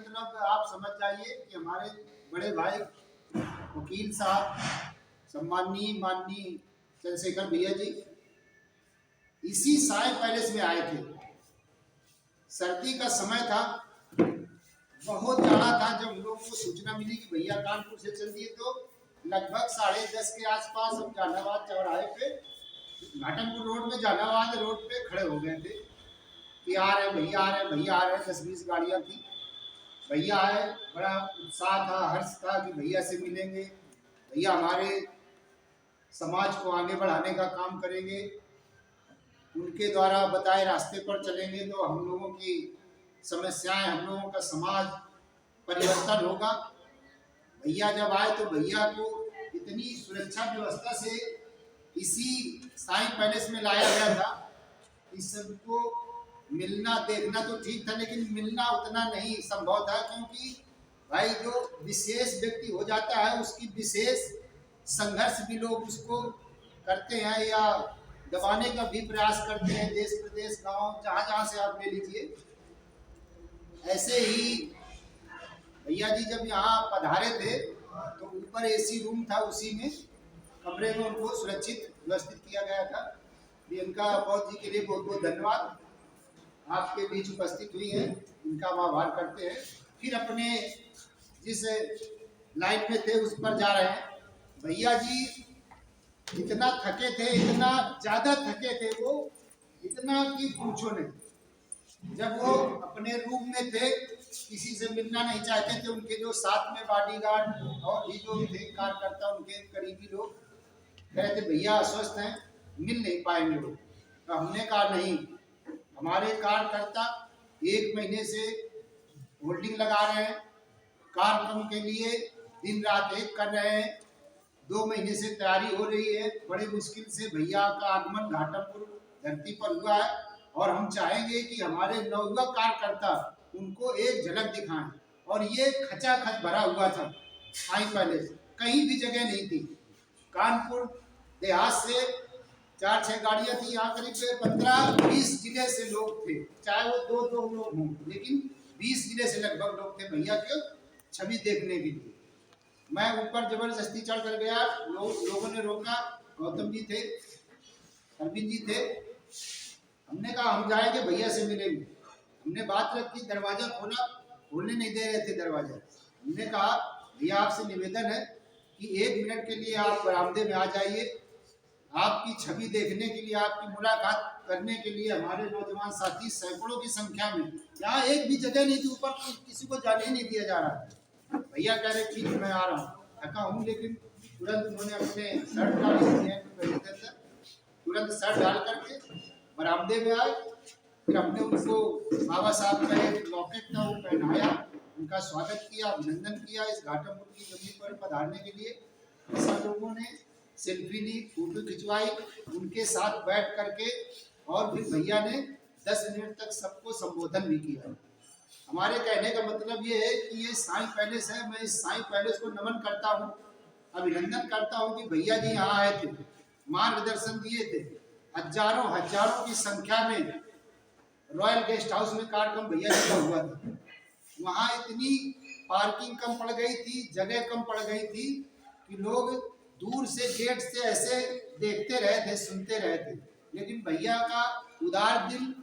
मतलब आप समझ जाइए कि हमारे बड़े भाई वकील साहब सम्माननीय माननीय चंद्रशेखर भैया जी इसी साय पैलेस में आए थे। सर्दी का समय था, बहुत जाड़ा था। जब हम लोग को सूचना मिली कि भैया कानपुर से चल दिए तो लगभग 10:30 के आसपास हम जहानाबाद चौराहे पे घाटमपुर रोड में जहानाबाद रोड पे खड़े हो गए थे कि आ रहे भैया, आ रहे भैया, आ रहे। 10-20 गाड़ियाँ थी। भैया आए, बड़ा उत्साह था, हर्ष था कि भैया से मिलेंगे, भैया हमारे समाज को आगे बढ़ाने का काम करेंगे, उनके द्वारा बताए रास्ते पर चलेंगे तो हम लोगों की समस्याएं, हम लोगों का समाज परिवर्तन होगा। भैया जब आए तो भैया को इतनी सुरक्षा व्यवस्था से इसी साईं पैलेस में लाया गया था कि सबको मिलना देखना तो ठीक था, लेकिन मिलना उतना नहीं संभव था, क्योंकि भाई जो विशेष व्यक्ति हो जाता है उसकी विशेष संघर्ष भी लोग उसको करते हैं या दबाने का भी प्रयास करते हैं। देश प्रदेश गांव जहाँ जहाँ से आप ले लीजिए। ऐसे ही भैया जी जब यहाँ पधारे थे तो ऊपर एसी रूम था, उसी में कमरे में उनको सुरक्षित व्यवस्थित किया गया था। प्रियंका बौद्ध जी के लिए बहुत बहुत धन्यवाद, आपके बीच उपस्थित हुई हैं, इनका हम आभार करते हैं। फिर अपने जिस लाइन में थे उस पर जा रहे हैं। भैया जी इतना थके थे, इतना ज़्यादा थके थे वो, इतना कि पूछो नहीं। जब वो अपने रूम में थे किसी से मिलना नहीं चाहते थे। उनके जो साथ में बॉडीगार्ड और भी जो थे कार्यकर्ता, उनके करीबी लोग कह रहे थे भैया अस्वस्थ हैं, मिल नहीं पाएंगे वो। तो हमने कहा नहीं, हमारे कार्यकर्ता 1 महीने से होल्डिंग लगा रहे हैं, कार्यक्रम के लिए दिन रात एक कर रहे हैं। 2 महीने से तैयारी हो रही है। बड़े मुश्किल से भैया का आगमन घाटमपुर धरती पर हुआ है और हम चाहेंगे कि हमारे नवयुवक कार्यकर्ता उनको एक झलक दिखाएं। और ये खचाखच भरा हुआ था साईं पैलेस, कहीं भी जगह नहीं थी। कानपुर देहात से 4-6 गाड़ियाँ थी, यहाँ करीब 15-20 जिले से लोग थे, चाहे वो 2-2 लोग हों, लेकिन 20 जिले से लगभग लोग थे भैया के छवि देखने के लिए। मैं ऊपर जबरदस्ती चढ़ कर गया, लोगों ने रोका। गौतम जी थे, अरविंद जी थे। हमने कहा हम जाएंगे, भैया से मिलेंगे। हमने बात रखी, दरवाजा खोला, खोलने नहीं दे रहे थे दरवाजा। हमने कहा भैया आपसे निवेदन है कि 1 मिनट के लिए आप बरामदे में आ जाइए, आपकी छवि देखने के लिए, आपकी मुलाकात करने के लिए हमारे नौजवान साथी सैकड़ों की संख्या में, यहाँ एक भी जगह नहीं थी, ऊपर किसी को जाने ही नहीं दिया जा रहा था। भैया कह रहे ठीक मैं आ रहा हूँ, थका हूँ, लेकिन तुरंत उन्होंने अपने शर्ट डाली, तुरंत शर्ट डाल करके बरामदे में आए। फिर हमने उनको बाबा साहब का एक लॉकेट था वो पहनाया, उनका स्वागत किया, अभिनंदन किया इस घाटमपुर की जमीन पर पधारने के लिए। सब लोगों ने सेल्फी ली, फोटो खिंचवाई उनके साथ बैठ करके, और फिर भैया ने 10 मिनट तक सबको संबोधन भी किया। हमारे कहने का मतलब ये है कि ये साईं पैलेस है, मैं इस साईं पैलेस को नमन करता हूँ, अभिनंदन करता हूँ कि भैया जी यहाँ आए थे, मार्गदर्शन दिए थे। हजारों की संख्या में रॉयल गेस्ट हाउस में कार्यक्रम भैया जी का हुआ था। वहाँ इतनी पार्किंग कम पड़ गई थी, जगह कम पड़ गई थी कि लोग दूर से गेट से ऐसे देखते रहे थे, सुनते रहे थे। लेकिन भैया का उदार दिल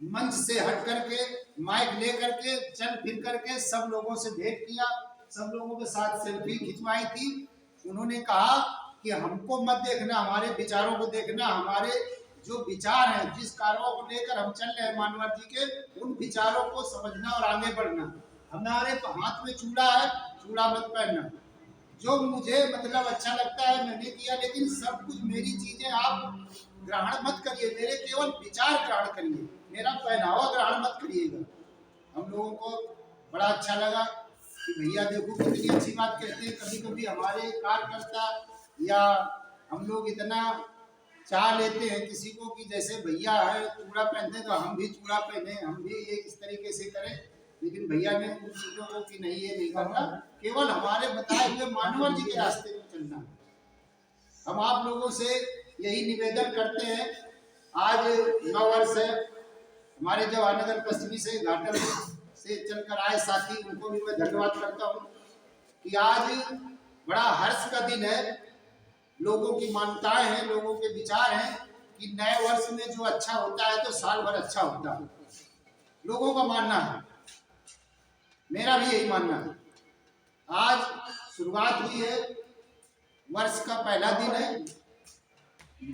मंच से हट करके, माइक ले करके, चल फिर करके सब लोगों से भेंट किया, सब लोगों के साथ सेल्फी खिंचवाई थी। उन्होंने कहा कि हमको मत देखना, हमारे विचारों को देखना, हमारे जो विचार हैं, जिस कार्यों को लेकर हम चल रहे हैं मानवर जी के, उन विचारों को समझना और आगे बढ़ना। हमारे हाथ में चूड़ा है, चूड़ा मत पहनना। जो मुझे मतलब अच्छा लगता है मैंने किया, लेकिन सब कुछ मेरी चीजें आप ग्रहण मत करिए, मेरे केवल विचार ग्रहण करिए, मेरा पहनावा ग्रहण मत करिएगा। हम लोगों को बड़ा अच्छा लगा कि भैया देखो कितनी अच्छी बात कहते हैं। कभी कभी हमारे कार्यकर्ता या हम लोग इतना चाह लेते हैं किसी को कि जैसे भैया है चूड़ा पहनते तो हम भी चूड़ा पहने, हम भी ये इस तरीके से करें। लेकिन भैया ने उन चीजों को कि नहीं ये नहीं करना, केवल हमारे बताए हुए मानवर जी के रास्ते में चलना। हम आप लोगों से यही निवेदन करते हैं। आज नव वर्ष है, हमारे जवाहरनगर पश्चिमी से घाटमपुर से चलकर आए साथी, उनको भी मैं धन्यवाद करता हूँ कि आज बड़ा हर्ष का दिन है। लोगों की मान्यताएं हैं, लोगों के विचार हैं कि नए वर्ष में जो अच्छा होता है तो साल भर अच्छा होता है, लोगों का मानना है, मेरा भी यही मानना है। आज शुरुआत हुई है, वर्ष का पहला दिन है,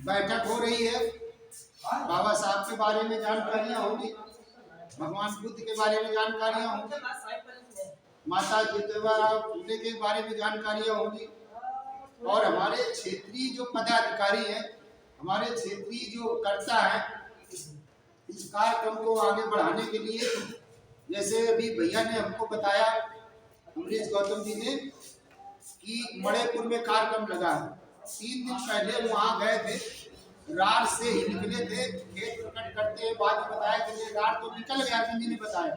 बैठक हो रही है, बाबा साहब के बारे में जानकारियां होंगी, भगवान बुद्ध के बारे में जानकारियां होंगी, माता ज्योतिबा फुले के बारे में जानकारियां होंगी, और हमारे क्षेत्रीय जो पदाधिकारी हैं, हमारे क्षेत्रीय जो कर्ता है, इस कार्यक्रम को आगे बढ़ाने के लिए, जैसे अभी भैया ने हमको बताया, अमरीश गौतम जी ने, कि मणिपुर में कार्यक्रम लगा है। 3 दिन पहले वहाँ गए थे, रार से ही निकले थे, खेत प्रकट करते हैं, बाद में बताया कि रार तो निकल गया, जी ने बताया,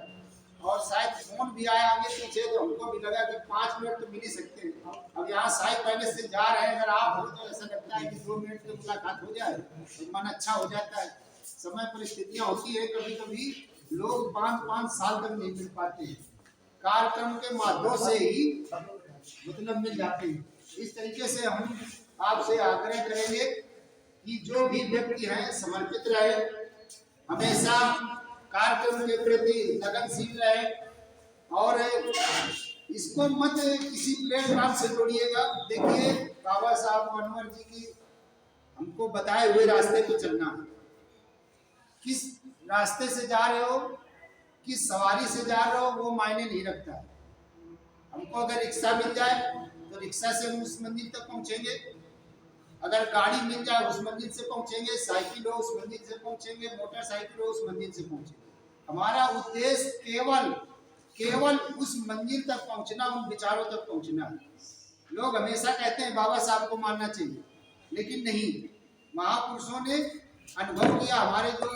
और शायद फोन भी आया आगे पीछे, तो हमको भी लगा कि 5 मिनट तो मिल ही सकते हैं। अब यहाँ साई पहले से जा रहे हैं, अगर आप हो तो ऐसा लगता है कि 2 मिनट तो मुलाकात हो जाए तो मन अच्छा हो जाता है। समय परिस्थितियाँ होती है, कभी कभी लोग 5-5 साल तक नहीं मिल पाते हैं, कार्यक्रम के माध्यम से ही मतलब मिल जाते हैं। इस तरीके से हम आपसे आग्रह करेंगे कि जो भी व्यक्ति हैं समर्पित रहे, हमेशा कार्यक्रम के प्रति लगनशील रहे, और इसको मत किसी प्लेटफॉर्म से जोड़िएगा। देखिए, बाबा साहब मनोहर जी की हमको बताए हुए रास्ते पे चलना है। किस रास्ते से जा रहे हो, किस सवारी से जा रहे हो, वो मायने नहीं रखता है। हमको अगर रिक्शा मिल जाए तो रिक्शा से हम उस मंदिर तक पहुंचेंगे, अगर गाड़ी मिल जाए उस मंदिर से पहुंचेंगे, साइकिल हो उस मंदिर से पहुंचेंगे, मोटरसाइकिल हो उस मंदिर से पहुंचेंगे। हमारा उद्देश्य केवल उस मंदिर तक पहुंचना, उन विचारों तक पहुंचना है। लोग हमेशा कहते हैं बाबा साहब को मानना चाहिए, लेकिन नहीं, महापुरुषों ने अनुभव किया, हमारे जो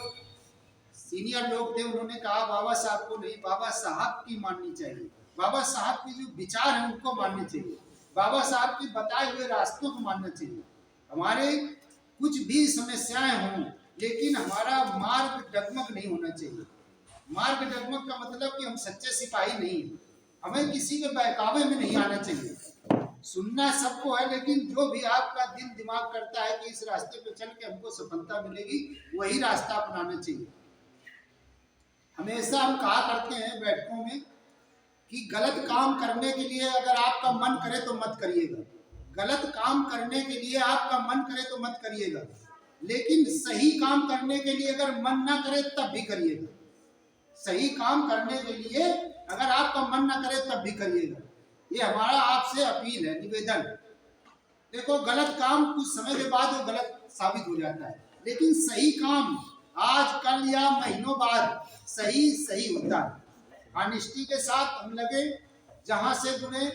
सीनियर लोग थे उन्होंने कहा बाबा साहब को नहीं, बाबा साहब की माननी चाहिए, बाबा साहब के जो विचार हैं उनको मानने चाहिए, बाबा साहब के बताए हुए रास्तों को मानना चाहिए। हमारे कुछ भी समस्याएं हों, लेकिन हमारा मार्ग डगमग नहीं होना चाहिए। मार्ग डगमग का मतलब कि हम सच्चे सिपाही नहीं, हमें किसी के बहकावे में नहीं आना चाहिए। सुनना सबको है, लेकिन जो भी आपका दिल दिमाग करता है कि इस रास्ते पे चल के हमको सफलता मिलेगी, वही रास्ता अपनाना चाहिए। हमेशा हम कहा करते हैं बैठकों में कि गलत काम करने के लिए अगर आपका मन करे तो मत करिएगा, गलत काम करने के लिए आपका मन करे तो मत करिएगा, लेकिन सही काम करने के लिए अगर मन ना करे तब भी करिएगा। सही काम करने के लिए अगर आपका मन ना करे तब भी करिएगा, ये हमारा आपसे अपील है, निवेदन। देखो, गलत काम कुछ समय के बाद वो गलत साबित हो जाता है, लेकिन सही काम आज कल या महीनों बाद सही होता है। ऑनेस्टी के साथ हम लगे, जहां से जुड़े,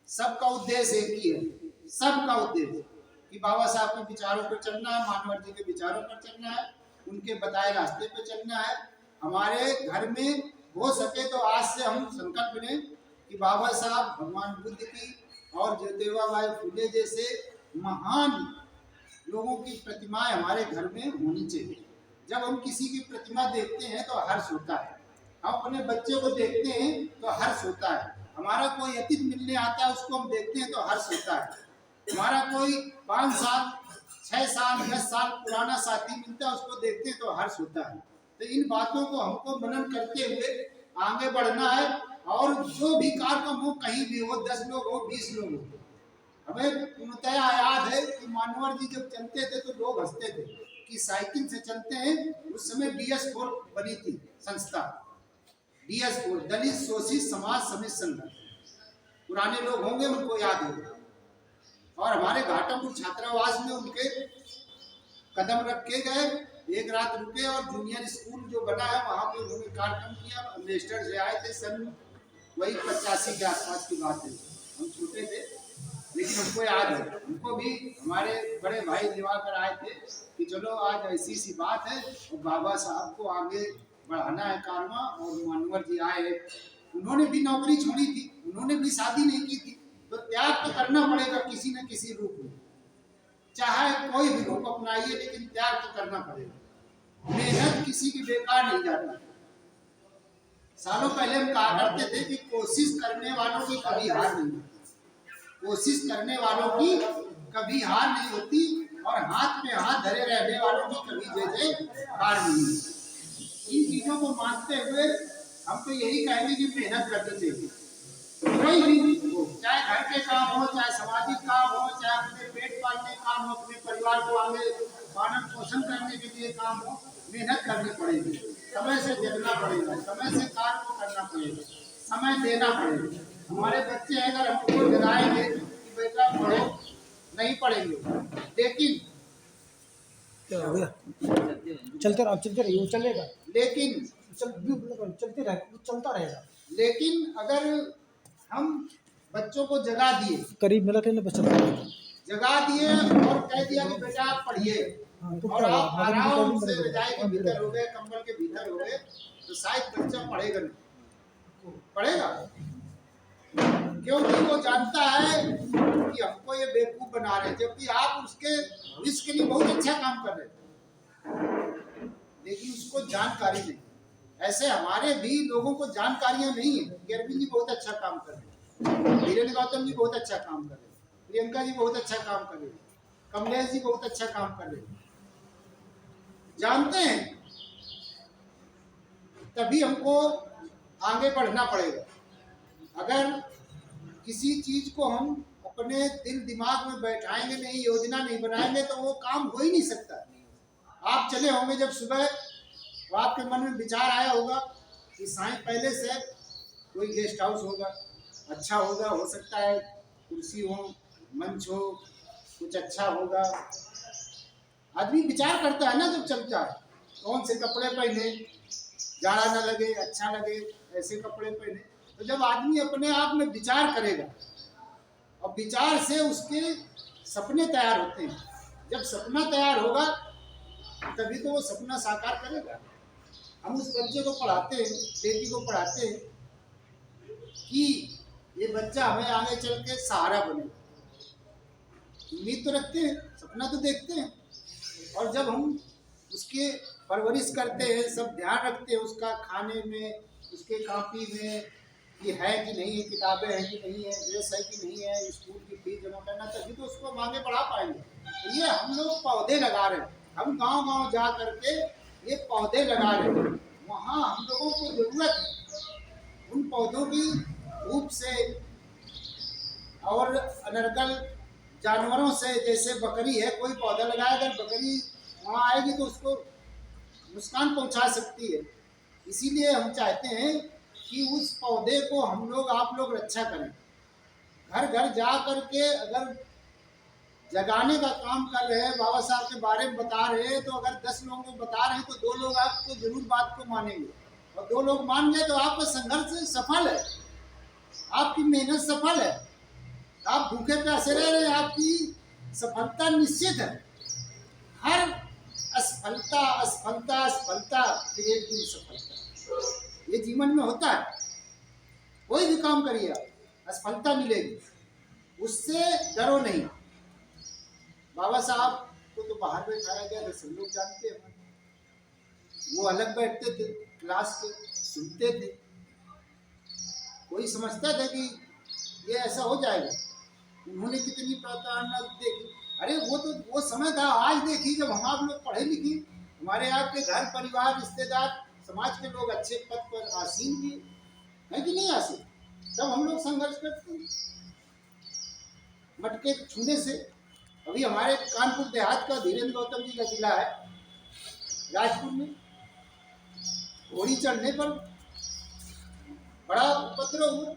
सबका उद्देश्य एक ही है, सबका उद्देश्य कि बाबा साहब के विचारों पर चलना है, मानवर जी के विचारों पर चलना है, उनके बताए रास्ते पर चलना है। हमारे घर में हो सके तो आज से हम संकल्प लें कि बाबा साहब, भगवान बुद्ध की और ज्योतिबा फुले जैसे महान लोगों की प्रतिमाएं हमारे घर में होनी चाहिए। जब हम किसी की प्रतिमा देखते हैं तो हर्ष होता है, हम अपने बच्चे को देखते हैं तो हर्ष होता है, हमारा कोई अतिथि मिलने आता है उसको हम देखते हैं तो हर्ष होता है, हमारा कोई 5 साल 6 साल 10 साल पुराना साथी मिलता है उसको देखते हैं तो हर्ष होता है। तो इन बातों को हमको मनन करते हुए आगे बढ़ना है, और जो भी कार्यक्रम हो, कहीं भी हो, 10 लोग हो 20 लोग हो, हमें पूर्णतः याद है कि मानवर जी जब चलते थे तो लोग हंसते थे कि साइकिल से चलते हैं। उस समय DS4 बनी थी संस्था, DS4 दलित शोषित समाज समिति संगठन, पुराने लोग होंगे उनको याद होगा। और हमारे घाटमपुर छात्रावास में उनके कदम रखे गए, एक रात रुके, और जूनियर स्कूल जो बना है वहाँ पे उन्होंने कार्यक्रम किया। अम्बेसडर से आए थे, सन वही 85 के आसपास की बात है, हम छोटे थे लेकिन हमको याद है। उनको भी हमारे बड़े भाई दिवाकर आए थे कि चलो आज ऐसी सी बात है और बाबा साहब को आगे बढ़ाना है कारवा, और मानवर जी आए, उन्होंने भी नौकरी छोड़ी थी, उन्होंने भी शादी नहीं की थी, तो त्याग तो करना पड़ेगा किसी न किसी रूप में, चाहे कोई भी रूप अपनाइए, लेकिन त्याग तो करना पड़ेगा। मेहनत किसी की बेकार नहीं जाती, सालों पहले हम कहा करते थे कि कोशिश करने वालों की कभी हार नहीं होती, कोशिश करने वालों की कभी हार नहीं होती, और हाथ में हाथ धरे रहने वालों की कभी जय हार नहीं होती। इन चीजों को मानते हुए हम तो यही कहेंगे कि मेहनत करनी चाहिए, कोई भी हो, चाहे घर के काम हो, चाहे सामाजिक काम हो, चाहे अपने पेट पालने काम हो, अपने परिवार को आगे पालन पोषण करने के लिए काम हो, मेहनत करनी पड़ेगी, समय से जगना पड़ेगा, समय से कार्य को करना पड़ेगा, समय देना पड़ेगा। हमारे बच्चे अगर हमको जगाएंगे कि बेटा पढ़ो, नहीं पढ़ेंगे, लेकिन क्या हो गया? चलते रहो, चलते रहिए, वो चलेगा। लेकिन चलते रहे, वो चलता रहेगा। लेकिन अगर हम बच्चों को जगा दिए, करीब मिला के बच्चा जगा दिए और कह दिया कि बेटा आप पढ़िए, और आप आराम से रजाई के भीतर हो गए, कंबल के भीतर हो गए, तो शायद बच्चा पढ़ेगा नहीं, पढ़ेगा, क्योंकि वो जानता है कि हमको ये बेवकूफ बना रहे हैं, जबकि आप उसके भविष्य के लिए बहुत अच्छा काम कर रहे हैं, लेकिन उसको जानकारी नहीं। ऐसे हमारे भी लोगों को जानकारियां नहीं है कि अरविंद जी बहुत अच्छा काम कर रहे हैं, धीरेन्द्र गौतम जी बहुत अच्छा काम कर रहे हैं, प्रियंका जी बहुत अच्छा काम कर रहे हैं, कमलेश जी बहुत अच्छा काम कर रहे हैं, जानते हैं, तभी हमको आगे बढ़ना पड़ेगा। अगर किसी चीज को हम अपने दिल दिमाग में बैठाएंगे नहीं, योजना नहीं बनाएंगे, तो वो काम हो ही नहीं सकता। आप चले होंगे जब सुबह, तो आपके मन में विचार आया होगा कि साईं पहले से कोई गेस्ट हाउस होगा, अच्छा होगा, हो सकता है कुर्सी हो, मंच हो, कुछ अच्छा होगा। आदमी विचार करता है ना जब चलता है, कौन से कपड़े पहने, जाड़ा न लगे, अच्छा लगे, ऐसे कपड़े पहने। तो जब आदमी अपने आप में विचार करेगा और विचार से उसके सपने तैयार होते हैं, जब सपना तैयार होगा तभी तो वो सपना साकार करेगा। हम उस बच्चे को पढ़ाते हैं, बेटी को पढ़ाते हैं कि ये बच्चा हमें आगे चल के सहारा बनेगा, उम्मीद तो रखते हैं, सपना तो देखते हैं, और जब हम उसके परवरिश करते हैं, सब ध्यान रखते हैं उसका खाने में, उसके कॉपी में कि है कि नहीं है, किताबें हैं कि नहीं है, ड्रेस है कि नहीं है, स्कूल की फीस जमा करना, तभी तो उसको हम आगे बढ़ा पाएंगे। तो ये हम लोग पौधे लगा रहे हैं, हम गांव-गांव जा करके ये पौधे लगा रहे हैं, वहाँ हम लोगों को जरूरत है उन पौधों की धूप से और अनर्गल जानवरों से। जैसे बकरी है, कोई पौधा लगाया, अगर बकरी वहाँ आएगी तो उसको नुकसान पहुँचा सकती है, इसीलिए हम चाहते हैं कि उस पौधे को हम लोग, आप लोग रक्षा करें। घर घर जा करके अगर जगाने का काम कर रहे हैं, बाबा साहब के बारे में बता रहे हैं, तो अगर 10 लोगों को बता रहे हैं तो 2 लोग आपको जरूर बात को मानेंगे, और 2 लोग मान गए तो आपका संघर्ष सफल है, आपकी मेहनत सफल है, आप भूखे प्यासे रह रहे हैं, आपकी सफलता निश्चित है। हर असफलता असफलता असफलता फिर एक दिन सफलता, ये जीवन में होता है। कोई भी काम करिए आप, असफलता मिलेगी, उससे डरो नहीं। बाबा साहब को तो बाहर बैठाया गया था, सब लोग जानते हैं, वो अलग बैठते थे, क्लास के सुनते थे, कोई समझता था कि ये ऐसा हो जाएगा। उन्होंने कितनी प्रताड़ना देखी, अरे वो तो वो समय था। आज देखिए जब हम आप लोग पढ़े लिखे, हमारे आपके घर परिवार रिश्तेदार समाज के लोग अच्छे पद पर आसीन भी है कि नहीं आसीन, तब हम लोग संघर्ष करते हैं मटके छूने से। अभी हमारे कानपुर देहात का धीरेन्द्र गौतम जी का जिला है, राजपुर में घोड़ी चढ़ने पर बड़ा उपद्रव हुआ,